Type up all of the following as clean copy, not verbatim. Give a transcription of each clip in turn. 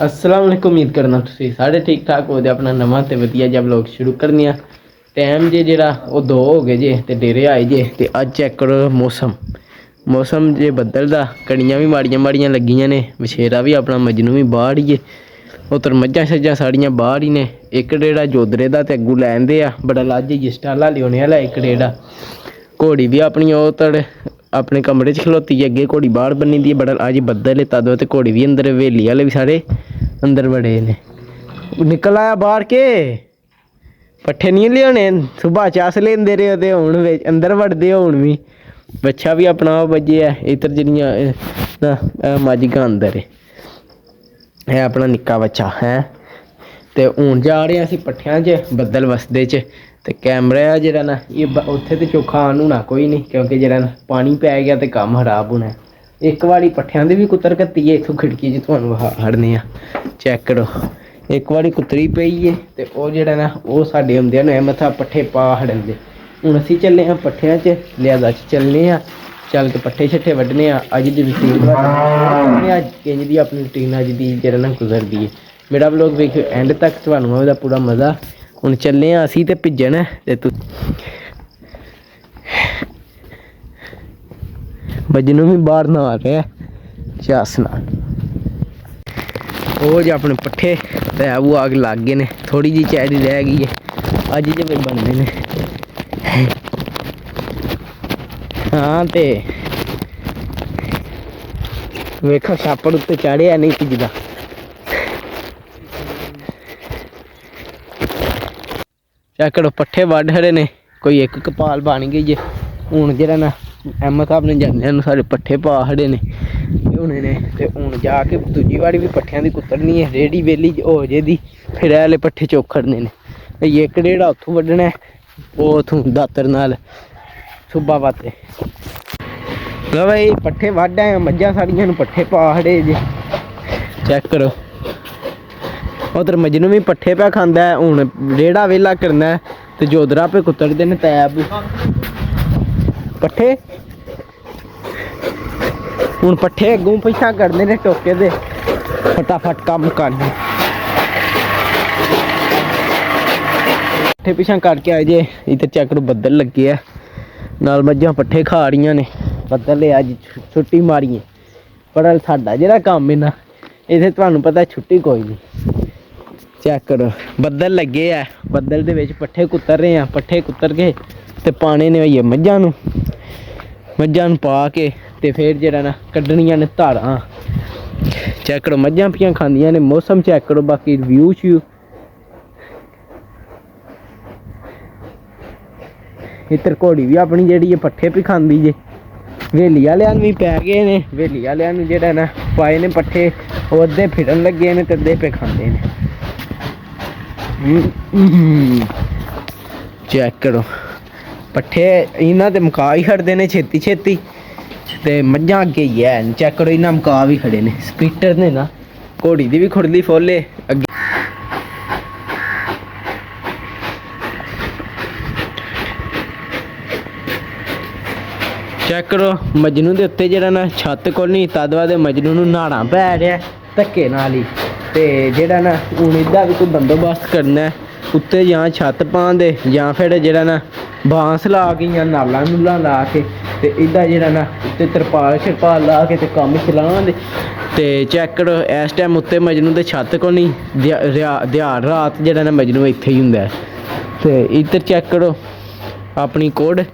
अस्सलाम वालेकुम। उम्मीद करना तुसीं सारे ठीक ठाक हो। अपना नवा तो वधिया जब लोग शुरू करने आ टाइम जे जेड़ा वो 2 हो गए जे ते डेरे आए जे ते अज चेक करो मौसम जे बदल दा कड़ियां भी माड़ियां माड़ियां लगियां ने बछेरा भी अपना मजनू भी बाहर ही है। उधर मज्झां शज्जां साड़ियां बाहर ही ने। एक डेड़ा जोदरे दा ते अग्गू लैंदे आ बड़ा लाजी जिस्टाला लियोने आह्ला एक डेड़ा। घोड़ी भी अपनी उधर अपने कमरे च खलोती है। अगे घोड़ी बाहर बनी दी है। बड़ा अज बदल है तद ते घोड़ी भी अंदर हवेली आह्ले भी सारे अंदर बड़े ने। निकल आया बाहर के पट्ठे नहीं लियाने सुबह चास लेंदे रहे ते हुण अंदर वड़दे हो। हुण भी बच्चा भी अपना बजे है इधर जिहड़ियां मज्झां अंदर है अपना निक्का बच्चा है। ते हुण जा रहे असीं पट्ठियां च बदल वसदे च ते कैमरा जेह्ड़ा ना एह् उत्थे ते चोखा आन होना कोई नहीं क्योंकि जेह्ड़ा ना पानी पै गया ते कम्म खराब होना। एक बारी पट्ठियां दी भी कुत्तर घत्ती है। इत्थों खिड़की च तुहानूं खड़ने आ चेक करो। एक बारी कुतरी पई है ते ओह् जेह्ड़ा ना ओह् साड्डे हुंदे ने मत्था पट्ठे पा खड़नदे। हुण असीं चले आं पट्ठियां च लिहाजा च चलने आं। चल के पट्ठे शट्ठे वड्ढने आं। अज्ज दी रूटीन किंज दी अपनी रूटीन अज्ज दी जेह्ड़ा ना गुजरदी है। मेरा व्लॉग वेखियो एंड तक तुहानूं ओह्दा पूरा मज़ा। हुण चलने आं असीं ते भिज्जन ते मजनू भी बाहर नहा रहा चस नाल। वो जो अपने पट्ठे ते वो आग लग गए ने। थोड़ी जी चैरी रह गई है अज जे बनने ने। हाँ ते वेखो छापड़ उत्ते चढ़िया नहीं भिजदा। चेक करो पट्ठे वड्ढ खड़े ने। कोई एक कपाल बन गई है। हुण जेह्ड़ा ना अहमद साहब ने जन्ने सारे पट्ठे पा खड़े ने होने ने ते हुण जाके दूजी बारी भी पट्ठियां दी कुतरनी है। रेडी वेली हो जेदी फिर आह्ले पट्ठे चुक खड़ने ने। एक डेढ़ा उत्थों वड्ढना है वो उत्थों दातर नाल सुब्बा पाते। लो भाई पट्ठे वड्ढ आए मज्झां साड़ियां नूं पट्ठे पा खड़े जे चेक करो। उधर मजनू भी पट्ठे पे खांदा है। हुण रेड़ा वेला करना है ते जोदरा पे कुतरदे ने तैब पट्ठे। हुण पट्ठे अग्गों पिछां करने ने टोके दे फटाफट कम्म करने। पट्ठे पिछां करके आए जे इधर चेक करो बदल लगे है नाल मज्झां पट्ठे खा रही ने। बदल है अज छुट्टी मारी है पर साडा जेह्ड़ा कम्म है ना इत्थे तुहानूं पता छुट्टी कोई नहीं। चेक करो बदल लगे है। बदल दे विच पट्ठे कुतर रहे हैं। पट्ठे कुतर के ते पाने ने होइए मज्झां नूं पा के ते फिर जेह्ड़ा ना कड्ढनियां ने धारां। चेक करो मज्झां पियां खांदियां ने। मौसम चेक करो बाकी व्यू श्यू इधर घोड़ी भी अपनी जेह्ड़ी पट्ठे भी खांदी जे। हवेली आह्लेआं नूं भी पै गए ने। हवेली आह्लेआं नूं जेह्ड़ा ना पाए ने पट्ठे ओह् अद्धे फिरन लगे ने ते अद्धे पे खांदे ने। चेक करो पट्ठे इन्हां ते मुका ही खड़दे ने छेती छेती ते मज्झां अग्गे ही है। चेक करो इन्हां मुका भी खड़े ने। स्पीटर ने ना घोड़ी दी भी खुरली फुੱਲ अग्गे। चेक करो मजनू के उत्ते जेह्ड़ा ना छत्त कोल नहीं तद बाद मजनू नूं न्हाना पै रिहा धक्के नाल ही ते जेह्ड़ा ना हुण एह्दा भी कोई बंदोबस्त करना है। उत्ते जां छत्त पान दे जां फिर जेह्ड़ा ना बांस ला के जां नालां नूलां ला के ते एह्दा जेह्ड़ा ना उत्ते तरपाल शरपाल ला के ते कम्म चलान दे। ते चेक करो इस टाइम उत्ते मजनू दे छत्त कोल नहीं दिहाड़ रात जेह्ड़ा ना मजनू इत्थे ही हुंदा है। ते इधर चेक करो अपनी कोड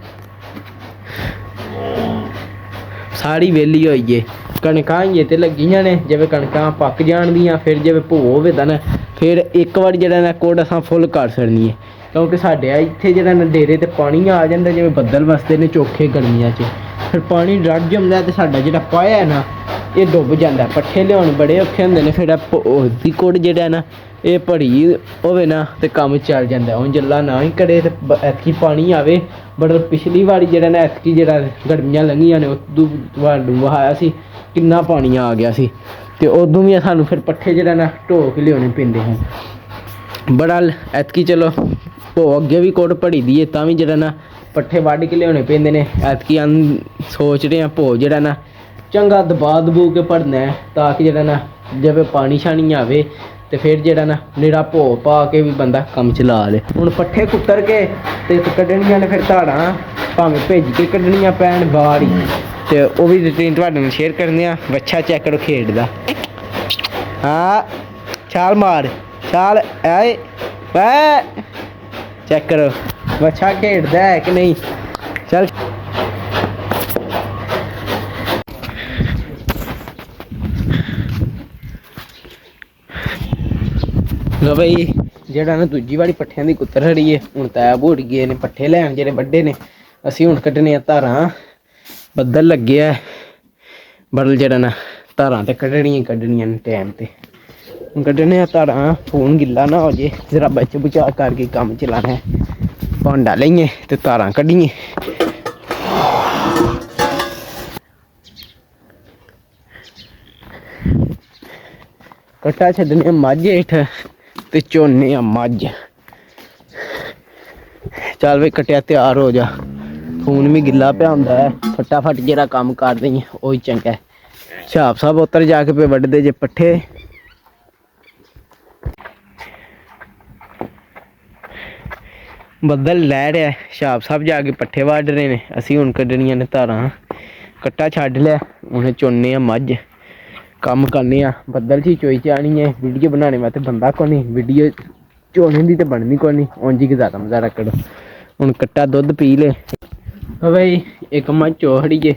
सारी वेली होई है। कणकां ही ते लगियां ने जिवें कणकां पक जाणदियां फिर जिवें भो होवे तां ना फिर एक बार जेह्ड़ा ना कुड असां फुੱਲ कर छड़नी है क्योंकि साढ़े इत्थे जेह्ड़ा ना डेरे ते पानी आ जांदा जिवें बद्दल वसदे ने चोखे गर्मियां च फिर पानी रड़ जंदा ते साडा जेह्ड़ा पाया है ना ये डुੱਬ जांदा। पट्ठे लियाउण बड़े औखे हुंदे ने। फिर ओह्दी कुड जेह्ड़ा ना ये भरी होवे ना ते कम्म चल जांदा। हुण जल्ला ना ही घड़े ते ऐतकी पानी आवे बड़ा पिछली बारी जेह्ड़ा ना ऐतकी जेह्ड़ा गर्मियां लंघियां ने उदूं तुहानूं वहाया सी किन्ना पानी आ गया सी ते उदूं भी सानूं फिर पट्ठे जेह्ड़ा ना ढो के लियाउने पैंदे हैं। बड़ा ऐतकी चलो भो अग्गे भी कुड भरी दी है तां भी जेह्ड़ा ना पट्ठे वड्ढ के लियाउने पैंदे ने। ऐतकी सोच रहे हैं भो जेह्ड़ा ना चंगा दबा दबू के भरना है ताकि जेह्ड़ा ना ਜਿਵੇਂ ਪਾਣੀ ਛਾਣੀ ਆਵੇ ਤੇ ਫਿਰ ਜਿਹੜਾ ਨਾ ਨਿਰਾ ਭੋ ਪਾ ਕੇ ਵੀ ਬੰਦਾ ਕੰਮ ਚਲਾ ਲੇ। ਹੁਣ ਪੱਠੇ ਕੁੱਤਰ ਕੇ ਤੇ ਕੱਢਣੀਆਂ ਨੇ ਫਿਰ ਧਾਰਾਂ, ਭਾਵੇਂ ਭਿੱਜ ਕੇ ਕੱਢਣੀਆਂ ਪੈਣ ਬਾਹਰ ਹੀ, ਤੇ ਉਹ ਵੀ ਰੂਟੀਨ ਤੁਹਾਡੇ ਨਾਲ ਸ਼ੇਅਰ ਕਰਦੇ ਆ। ਵੱਛਾ ਚੈੱਕ ਕਰੋ ਖੇਡਦਾ, ਹਾਂ ਛਾਲ ਮਾਰ, ਛਾਲ ਆਏ ਵੈ, ਚੈੱਕ ਕਰੋ ਵੱਛਾ ਖੇਡਦਾ ਹੈ ਕਿ ਨਹੀਂ। ਚੱਲ ਲੋ ਬਈ, ਜਿਹੜਾ ਨਾ ਦੂਜੀ ਵਾਰੀ ਪੱਠਿਆਂ ਦੀ ਕੁੱਤਰ ਹੜੀ ਹੈ, ਹੁਣ ਤੈਬ ਉੱਡ ਗਏ ਨੇ ਪੱਠੇ ਲੈਣ ਜਿਹੜੇ ਵੱਡੇ ਨੇ। ਅਸੀਂ ਹੁਣ ਕੱਢਣੇ ਆ ਧਾਰਾਂ, ਬੱਦਲ ਲੱਗੇ ਆ, ਬਦਲ ਜਿਹੜਾ ਨਾ ਧਾਰਾਂ ਤੇ ਕੱਢਣੀਆਂ ਨੇ ਟਾਈਮ ਤੇ। ਹੁਣ ਕੱਢਣੇ ਆ ਧਾਰਾਂ, ਫੋਨ ਗਿੱਲਾ ਨਾ ਹੋ ਜੇ, ਜ਼ਰਾ ਬਚ ਬਚਾ ਕਰਕੇ ਕੰਮ ਚਲਾਣਾ ਹੈ। ਭਾਂਡਾ ਲਈਏ ਤੇ ਧਾਰਾਂ ਕੱਢੀਏ। ਕੱਟਾ ਛੱਡਣੇ ਮੱਝ ਹੇਠ ਤੇ ਝੋਨੇ ਆ ਮੱਝ। ਚੱਲ ਵੇ ਕੱਟਿਆ ਤਿਆਰ ਹੋ ਜਾ, ਫੋਨ ਵੀ ਗਿੱਲਾ ਪਿਆ ਹੁੰਦਾ ਹੈ, ਫਟਾਫਟ ਜਿਹੜਾ ਕੰਮ ਕਰ ਦਈਏ ਉਹੀ ਚੰਗਾ ਹੈ। ਛਾਪ ਸਾਹਿਬ ਉੱਤਰ ਜਾ ਕੇ ਪੇ ਵੱਢਦੇ ਜੇ ਪੱਠੇ। ਬੱਦਲ ਲੈ ਰਿਹਾ, ਛਾਪ ਸਾਹਿਬ ਜਾ ਕੇ ਪੱਠੇ ਵੱਢ ਰਹੇ ਨੇ, ਅਸੀਂ ਹੁਣ ਕੱਢਣੀਆਂ ਨੇ ਧਾਰਾਂ। ਕੱਟਾ ਛੱਡ ਲਿਆ, ਹੁਣ ਝੋਨੇ ਆ ਮੱਝ, ਕੰਮ ਕਰਨੇ ਆ। ਬੱਦਲ 'ਚ ਹੀ ਚੋਈ ਚਾਣੀ ਹੈ, ਵੀਡੀਓ ਬਣਾਉਣੇ ਵਾਸਤੇ ਬੰਦਾ ਕੋਈ ਨਹੀਂ, ਵੀਡੀਓ ਝੋਨੇ ਦੀ ਤਾਂ ਬਣਨੀ ਕੋਈ ਨਹੀਂ, ਉਂਝ ਹੀ ਗੁਜ਼ਾਰਾ ਮਜ਼ਾਰਾ ਕਰੋ। ਹੁਣ ਕੱਟਾ ਦੁੱਧ ਪੀ ਲੇ ਬਈ, ਇੱਕ ਮੱਝ ਚੋ ਖੜੀਏ,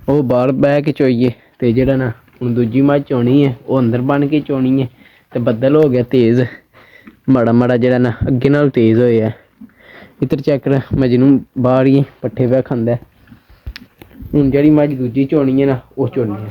ਉਹ ਬਾਹਰ ਬਹਿ ਕੇ ਚੋਈਏ। ਤੇ ਜਿਹੜਾ ਨਾ ਹੁਣ ਦੂਜੀ ਮੱਝ ਚੋਣੀ ਹੈ, ਉਹ ਅੰਦਰ ਬਣ ਕੇ ਚੋਣੀ ਹੈ। ਤੇ ਬੱਦਲ ਹੋ ਗਿਆ ਤੇਜ਼, ਮਾੜਾ ਮਾੜਾ ਜਿਹੜਾ ਨਾ ਅੱਗੇ ਨਾਲ ਤੇਜ਼ ਹੋਇਆ। ਇੱਧਰ ਚੈੱਕ ਕਰ, ਮਜਨੂੰ ਬਾਹਰ ਹੀ ਪੱਠੇ ਪਿਆ ਖਾਂਦਾ। ਹੁਣ ਜਿਹੜੀ ਮੱਝ ਦੂਜੀ ਚੋਣੀ ਹੈ ਨਾ, ਉਹ ਚੋਣੀ ਹੈ।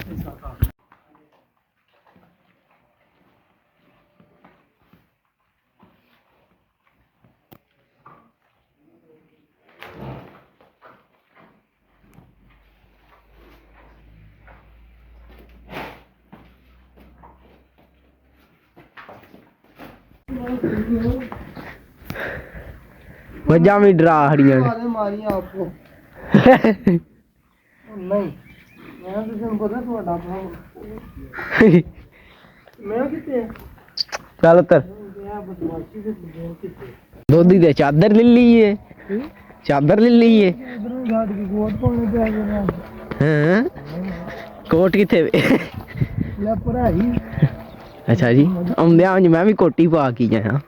ਮੱਝਾਂ ਵੀ ਡਰਾ ਹੜੀਆਂ ਮਾਰੀਆਂ ਆਪੋ ਨਹੀਂ, ਮੈਂ ਤੁਹਾਨੂੰ ਪਤਾ ਤੁਹਾਡਾ ਮੈਂ ਕਿਤੇ ਚੱਲ ਉੱਤਰ। ਦੋਦੀ ਦੇ ਚਾਦਰ ਲੈ ਲਈਏ, ਚਾਦਰ ਲੈ ਲਈਏ। ਹਾਂ ਕੋਟ ਕਿੱਥੇ? ਅੱਛਾ ਜੀ, ਆਉਂਦਿਆਂ ਮੈਂ ਵੀ ਕੋਟੀ ਪਾ ਕੇ ਜਾਇਆ।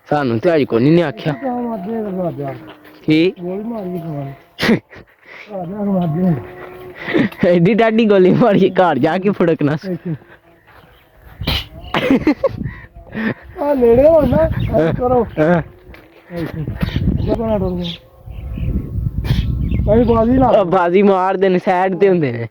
ਸਾਨੂੰ ਤੇ ਅੱਜ ਕੋਈ ਨਹੀਂ ਆਖਿਆ ਕੀ ਐਡੀ ਡਾਡੀ ਗੋਲੀ ਮਾਰੀ, ਘਰ ਜਾ ਕੇ ਫੜਕਣਾ। ਨੇੜੇ ਹੋਣਾ ਕਰੋ, ਬਾਜ਼ੀ ਮਾਰਦੇ ਨੇ, ਸਾਈਡ ਤੇ ਹੁੰਦੇ ਨੇ।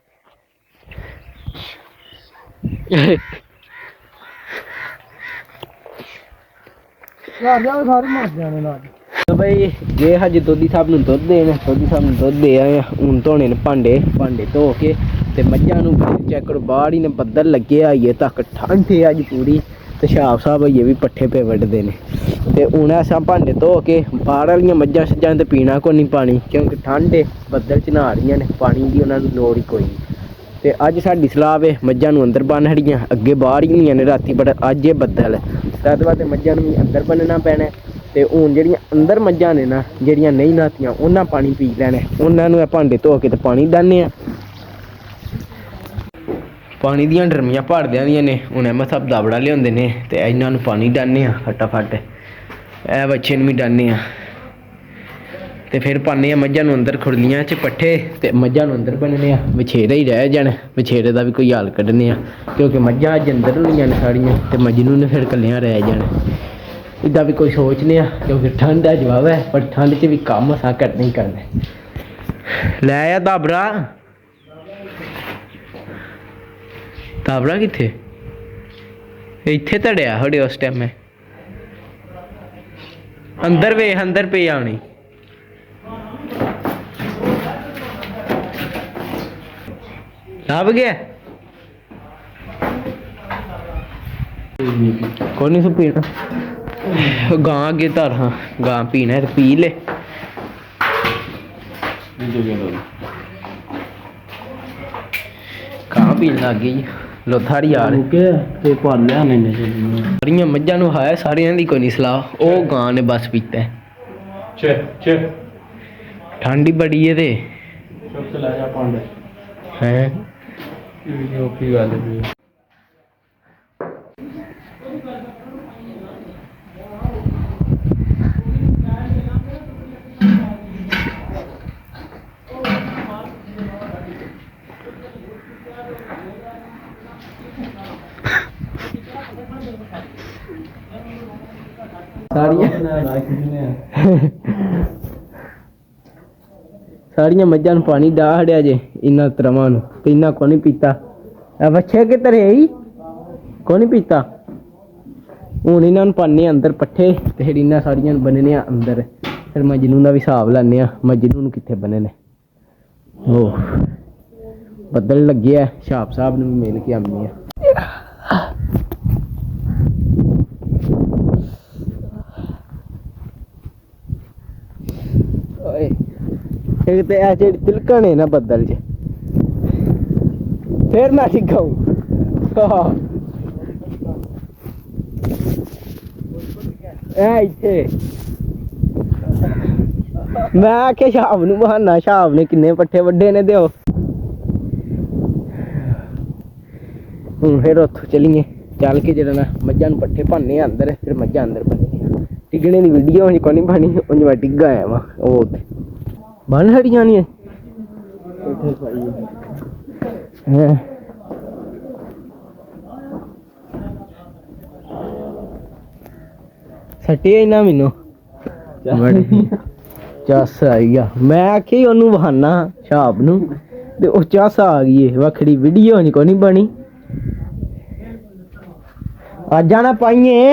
ਬਈ ਜੇ ਹਜੇ ਦੋਦੀ ਸਾਹਿਬ ਨੂੰ ਦੁੱਧ ਦੇਣ, ਦੋਦੀ ਸਾਹਿਬ ਨੂੰ ਦੁੱਧ ਦੇ ਆਏ। ਹੁਣ ਧੋਣੇ ਨੇ ਭਾਂਡੇ ਧੋ ਕੇ ਤੇ ਮੱਝਾਂ ਨੂੰ ਚੈੱਕ ਕਰੋ, ਬਾਹਰ ਹੀ ਨੇ ਬੱਦਲ ਲੱਗੇ ਆਈਏ ਤੱਕ, ਠੰਡ ਹੈ ਅੱਜ ਪੂਰੀ। ਤੇ ਛਾਪ ਸਾਹਿਬ ਆਈਏ ਵੀ ਪੱਠੇ ਪੇ ਵੱਢਦੇ ਨੇ। ਤੇ ਹੁਣ ਅਸਾਂ ਭਾਂਡੇ ਧੋ ਕੇ ਬਾਹਰ ਵਾਲੀਆਂ ਮੱਝਾਂ ਸੱਜਾਂ ਤੇ ਪੀਣਾ ਕੋਈ ਨਹੀਂ ਪਾਣੀ, ਕਿਉਂਕਿ ਠੰਡ ਹੈ, ਬੱਦਲ ਚ ਨਹਾ ਰਹੀਆਂ ਨੇ, ਪਾਣੀ ਦੀ ਉਹਨਾਂ ਨੂੰ ਲੋੜ ਹੀ ਕੋਈ ਨਹੀਂ। ਤੇ ਅੱਜ ਸਾਡੀ ਸਲਾਹ ਵੇ ਮੱਝਾਂ ਨੂੰ ਅੰਦਰ ਬੰਨ ਹੜੀਆਂ, ਅੱਗੇ ਬਾਹਰ ਹੀ ਹੁੰਦੀਆਂ ਨੇ ਰਾਤੀ, ਬਟ ਅੱਜ ਇਹ ਬੱਦਲ ਹੈ, ਤਦ ਬਾਅਦ ਮੱਝਾਂ ਨੂੰ ਵੀ ਅੰਦਰ ਬੰਨਣਾ ਪੈਣਾ। ਤੇ ਹੁਣ ਜਿਹੜੀਆਂ ਅੰਦਰ ਮੱਝਾਂ ਨੇ ਨਾ, ਜਿਹੜੀਆਂ ਨਹੀਂ ਨਹਾਤੀਆਂ, ਉਹਨਾਂ ਪਾਣੀ ਪੀ ਲੈਣਾ। ਉਹਨਾਂ ਨੂੰ ਇਹ ਭਾਂਡੇ ਧੋ ਕੇ ਤੇ ਪਾਣੀ ਦਿੰਦੇ ਆ, ਪਾਣੀ ਦੀਆਂ ਡਰਮੀਆਂ ਭਰ ਦਿੰਦੀਆਂ ਨੇ। ਹੁਣ ਐਮ ਸਭ ਦਾਬੜਾ ਲਿਆਉਂਦੇ ਨੇ ਤੇ ਇਹਨਾਂ ਨੂੰ ਪਾਣੀ ਡਾਨੇ ਆ ਫਟਾਫਟ, ਇਹ ਬੱਚੇ ਨੂੰ ਵੀ ਡਾਨੇ ਆ। ਤੇ ਫਿਰ ਪਾਉਂਦੇ ਆ ਮੱਝਾਂ ਨੂੰ ਅੰਦਰ ਖੁਰਲੀਆਂ 'ਚ ਪੱਠੇ, ਤੇ ਮੱਝਾਂ ਨੂੰ ਅੰਦਰ ਬੰਨ੍ਹਣੇ ਆ। ਵਿਛੇਰੇ ਹੀ ਰਹਿ ਜਾਣ, ਵਿਛੇਰੇ ਦਾ ਵੀ ਕੋਈ ਹਾਲ ਕੱਢਣੇ ਆ, ਕਿਉਂਕਿ ਮੱਝਾਂ ਅੱਜ ਅੰਦਰ ਹੋਣੀਆਂ ਨੇ ਸਾਰੀਆਂ, ਤੇ ਮਜਨੂੰ ਨੇ ਫਿਰ ਇਕੱਲਿਆਂ ਰਹਿ ਜਾਣ। ਇੱਦਾਂ ਵੀ ਕੋਈ ਸੋਚਦੇ ਆ, ਕਿਉਂਕਿ ਠੰਡ ਦਾ ਜਵਾਬ ਹੈ, ਪਰ ਠੰਡ 'ਚ ਵੀ ਕੰਮ ਅਸਾਂ ਕਰਨਾ ਹੀ ਕਰਨਾ। ਲੈ ਆ ਦਾਬੜਾ, ਦਾਬੜਾ ਕਿੱਥੇ? ਇੱਥੇ ਧੜਿਆ ਤੁਹਾਡੇ ਉਸ ਟਾਈਮ ਮੈਂ ਅੰਦਰ ਵੇ, ਅੰਦਰ ਪਈ ਆਉਣੀ। ਲੱਭ ਗਿਆ ਕੋਈ ਨਹੀਂ, ਤੂੰ ਪੀਣਾ ਗਾਂ ਅੱਗੇ ਧਰ। ਹਾਂ ਗਾਂ ਪੀਣਾ ਤੇ ਪੀ ਲੈ। ਪੀਣ ਲੱਗ ਗਈ ਜੀ ਲੋਥਾੜੀ ਯਾਰ ਤੇ ਭਰ ਲਿਆ ਮੈਨੇ ਸਾਰੀਆਂ ਮੱਝਾਂ ਨੂੰ ਹੈ ਸਾਰਿਆਂ ਦੀ ਕੋਈ ਨਹੀਂ ਸਲਾਹ ਉਹ ਗਾਂ ਨੇ ਬਸ ਪੀਤਾ ਠੰਡ ਹੀ ਬੜੀ ਹੈ ਤੇ ਚੁੱਕ ਲੈ ਜਾ ਪੰਡ ਹੈ ਇਹ ਕੀ ਗੱਲ ਹੈ ਸਾਰੀਆਂ ਮੱਝਾਂ ਨੂੰ ਪਾਣੀ ਡਾ ਹੜਿਆ ਜੇ ਇਹਨਾਂ ਤਰਵਾਂ ਨੂੰ ਤੇ ਇਹਨਾਂ ਕੋ ਨਹੀਂ ਪੀਤਾ ਆ ਬੱਚੇ ਕਿੱਧਰ ਹੈ ਕੋ ਨਹੀਂ ਪੀਤਾ ਹੁਣ ਇਹਨਾਂ ਨੂੰ ਪਾਣੇ ਅੰਦਰ ਪੱਠੇ ਤੇ ਫਿਰ ਇਹਨਾਂ ਸਾਰੀਆਂ ਨੂੰ ਬੰਨਣੇ ਆ ਅੰਦਰ ਫਿਰ ਮਜਨੂ ਦਾ ਵੀ ਹਿਸਾਬ ਲੈਣੇ ਆ ਮਜਨੂ ਨੂੰ ਕਿੱਥੇ ਬੰਨਣੇ ਉਹ ਬੱਦਲ ਲੱਗੇ ਆ ਛਾਪ ਸਾਹਿਬ ਨੂੰ ਵੀ ਮਿਲ ਕੇ ਆਉਂਦੇ ਆ एक तो ऐसे तिलकन है ना बदल च फिर मैं दिखाऊं मैं आख्या शाम नूं बहाना शाम ने किन्ने पट्ठे वड्डे ने दिओ फिर उत्थों चलिए चल के जरा ना मझां नूं पट्ठे भन्ने अंदर फिर मझां अंदर बन्ने टिगने की वीडियो को नहीं बनी उंज मैं टिग्गा आया वा वो बन हड़ियां नहीं सटिया ही ना मैनू चस आई गया मैं आखी ओनू बहाना छाप नू ते ओ चस आ गई है वखड़ी वीडियो नहीं को नहीं बनी अज आना पाइए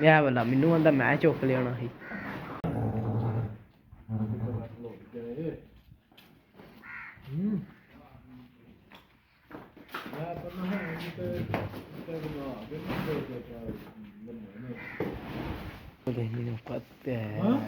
यह वाला मैनू आंदा मैं चुक लिया ही पता है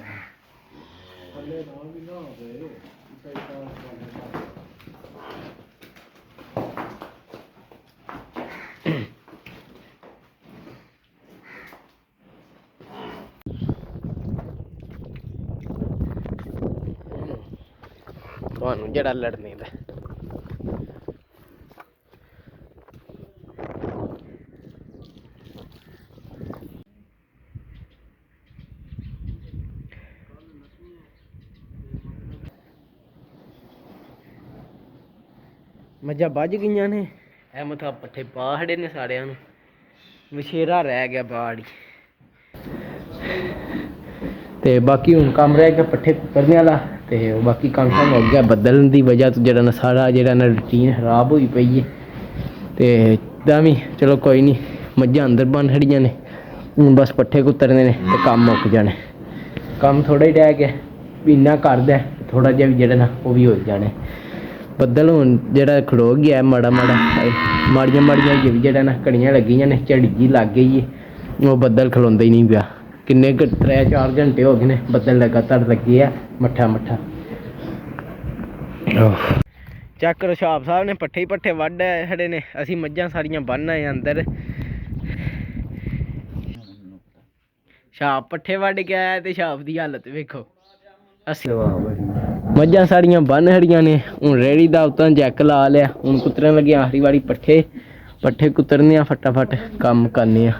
ਤੁਹਾਨੂੰ ਜਿਹੜਾ ਲੜਨੇ ਦਾ ਮੱਝਾਂ ਵੱਜ ਗਈਆਂ ਨੇ ਇਹ ਮਥਾ ਪੱਠੇ ਪਾ ਖੜੇ ਨੇ ਸਾਰਿਆਂ ਨੂੰ ਵਿਸ਼ੇਰਾ ਰਹਿ ਗਿਆ ਬਾੜੀ ਤੇ ਬਾਕੀ ਹੁਣ ਕੰਮ ਰਹਿ ਗਿਆ ਪੱਠੇ ਕੁਤਰਨੇ ਵਾਲਾ ਤੇ ਬਾਕੀ ਕੰਮ ਹੋ ਗਿਆ ਬਦਲਣ ਦੀ ਵਜ੍ਹਾ ਤੋਂ ਜਿਹੜਾ ਨਾ ਸਾਰਾ ਜਿਹੜਾ ਨਾ ਰੂਟੀਨ ਖਰਾਬ ਹੋਈ ਪਈ ਹੈ ਤੇ ਤਾਂ ਵੀ ਚਲੋ ਕੋਈ ਨਹੀਂ ਮੱਝਾਂ ਅੰਦਰ ਬੰਨ ਖੜੀਆਂ ਨੇ ਹੁਣ ਬਸ ਪੱਠੇ ਕੁਤਰਨੇ ਨੇ ਤੇ ਕੰਮ ਮੁੱਕ ਜਾਣੇ ਕੰਮ ਥੋੜਾ ਹੀ ਰਹਿ ਗਿਆ ਇੰਨਾ ਕਰਦਾ ਥੋੜਾ ਜਿਹਾ ਵੀ ਜਿਹੜਾ ਨਾ ਉਹ ਵੀ ਹੋ ਜਾਣੇ ਬੱਦਲ ਹੁਣ ਜਿਹੜਾ ਖੜੋ ਗਿਆ ਮਾੜਾ ਮਾੜਾ ਮਾੜੀਆਂ ਮਾੜੀਆਂ ਵੀ ਜਿਹੜਾ ਨਾ ਘੜੀਆਂ ਲੱਗੀਆਂ ਨੇ ਝੜੀ ਜੀ ਲੱਗ ਗਈ ਹੈ ਉਹ ਬੱਦਲ ਖਲੋਂਦਾ ਹੀ ਨਹੀਂ ਪਿਆ ਕਿੰਨੇ 3-4 ਘੰਟੇ ਹੋ ਗਏ ਨੇ ਬੱਦਲ ਲਗਾਤਾਰ ਲੱਗੇ ਆ ਮੱਠਾ ਮੱਠਾ ਚੈੱਕ ਕਰੋ ਛਾਪ ਸਾਹਿਬ ਨੇ ਪੱਠੇ ਹੀ ਪੱਠੇ ਵੱਢ ਖੜੇ ਨੇ ਅਸੀਂ ਮੱਝਾਂ ਸਾਰੀਆਂ ਬੰਨ ਆਏ ਅੰਦਰ ਛਾਪ ਪੱਠੇ ਵੱਢ ਕੇ ਆਇਆ ਤੇ ਛਾਪ ਦੀ ਹਾਲਤ ਵੇਖੋ ਅਸੀਂ ਮੱਝਾਂ ਸਾਰੀਆਂ ਬੰਨ ਖੜੀਆਂ ਨੇ ਹੁਣ ਰੇਹੜੀ ਦਾ ਉਤਾਂ ਜੈਕ ਲਾ ਲਿਆ ਹੁਣ ਕੁਤਰਨ ਲੱਗੇ ਆਖਰੀ ਵਾਰੀ ਪੱਠੇ ਪੱਠੇ ਕੁਤਰਨੇ ਆ ਫਟਾਫਟ ਕੰਮ ਕਰਨੇ ਆ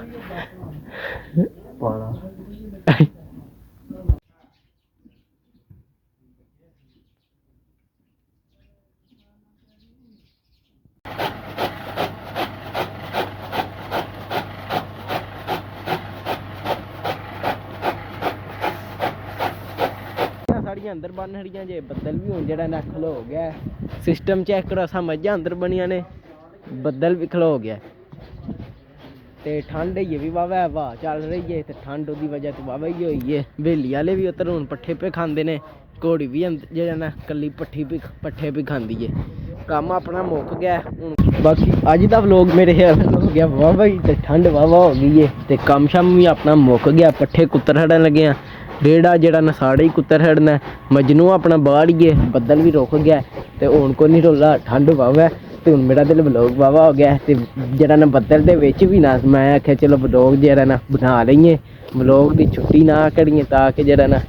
ਸਾਰੀਆਂ ਅੰਦਰ ਬੰਨ ਹੜੀਆਂ ਜੇ ਬੱਦਲ ਵੀ ਹੁਣ ਜਿਹੜਾ ਨਾ ਖਲੋ ਗਿਆ ਸਿਸਟਮ ਚੈੱਕ ਕਰੋ ਅਸਾਂ ਮੱਝਾਂ ਅੰਦਰ ਬਣੀਆਂ ਨੇ ਬੱਦਲ ਵੀ ਖਲੋ ਗਿਆ ਤੇ ਠੰਡ ਹੀ ਵੀ ਵਾਵਾ ਹਵਾ ਚੱਲ ਰਹੀ ਹੈ ਤੇ ਠੰਡ ਉਹਦੀ ਵਜ੍ਹਾ ਤੋਂ ਵਾਵਾ ਹੀ ਹੋਈ ਹੈ। ਹਵੇਲੀ ਵਾਲੇ ਵੀ ਉੱਧਰ ਹੁਣ ਪੱਠੇ ਪੇ ਖਾਂਦੇ ਨੇ, ਘੋੜੀ ਵੀ ਜਿਹੜਾ ਨਾ ਕੱਲੀ ਪੱਠੇ ਵੀ ਖਾਂਦੀ ਹੈ। ਕੰਮ ਆਪਣਾ ਮੁੱਕ ਗਿਆ ਹੁਣ। ਬਾਕੀ ਅੱਜ ਦਾ ਵਲੋਗ ਮੇਰੇ ਖਿਆਲ ਨਾਲ ਹੋ ਗਿਆ ਵਾਵਾ ਹੀ, ਤੇ ਠੰਡ ਵਾਵਾ ਹੋ ਗਈ ਹੈ ਤੇ ਕੰਮ ਸ਼ਾਮ ਵੀ ਆਪਣਾ ਮੁੱਕ ਗਿਆ। ਪੱਠੇ ਕੁੱਤਰ ਹੜਨ ਲੱਗੇ ਆ, ਰੇੜਾ ਜਿਹੜਾ ਨਸਾੜੇ ਹੀ ਕੁੱਤਰ ਹੜਨਾ, ਮਜਨੂ ਆਪਣਾ ਬਾਹਰ ਹੀ ਹੈ, ਬੱਦਲ ਵੀ ਰੁਕ ਗਿਆ ਤੇ ਹੁਣ ਕੋਈ ਨਹੀਂ ਰੋਲਾ, ਠੰਡ ਵਾਵਾ ਤੇ ਹੁਣ ਮੇਰਾ ਦਿਲ ਵਲੋਗ ਵਾਵਾ ਹੋ ਗਿਆ। ਤੇ ਜਿਹੜਾ ਨਾ ਬੱਦਲ ਦੇ ਵਿੱਚ ਵੀ ਨਾ ਮੈਂ ਆਖਿਆ ਚਲੋ ਵਲੋਗ ਜਿਹੜਾ ਨਾ ਬਣਾ ਲਈਏ, ਵਲੋਗ ਦੀ ਛੁੱਟੀ ਨਾ ਕਰੀਏ ਤਾਂ ਕਿ ਜਿਹੜਾ ਨਾ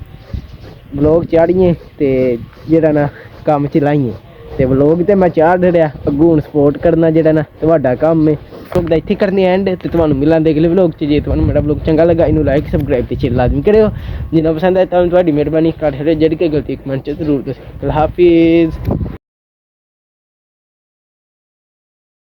ਵਲੋਗ ਚਾੜੀਏ ਤੇ ਜਿਹੜਾ ਨਾ ਕੰਮ ਚਲਾਈਏ। ਤੇ ਵਲੋਗ ਤੇ ਮੈਂ ਚਾੜ ਰਿਹਾ, ਅੱਗੋਂ ਹੁਣ ਸਪੋਰਟ ਕਰਨਾ ਜਿਹੜਾ ਨਾ ਤੁਹਾਡਾ ਕੰਮ ਹੈ। ਵਲੋਗ ਦਾ ਇੱਥੇ ਕਰਨੀ ਐਂਡ ਤੇ ਤੁਹਾਨੂੰ ਮਿਲਾਂਗੇ ਅਗਲੇ ਵਲੋਗ 'ਚ। ਜੇ ਤੁਹਾਨੂੰ ਮੇਰਾ ਵਲੋਗ ਚੰਗਾ ਲੱਗਾ ਇਹਨੂੰ ਲਾਈਕ ਸਬਸਕ੍ਰਾਈਬ ਤੇ ਸ਼ੇਅਰ ਲਾਜ਼ਮੀ ਕਰਿਓ। ਜਿੰਨਾ ਪਸੰਦ ਆਇਆ ਤੁਹਾਨੂੰ ਤੁਹਾਡੀ ਮਿਹਰਬਾਨੀ, ਕਰ ਜਿਹੜੀ ਕੋਈ ਗਲਤੀ ਕਮੈਂਟ 'ਚ ਜ਼ਰੂਰ ਦੱਸੋ। ਅੱਲਾ ਹਾਫਿਜ਼।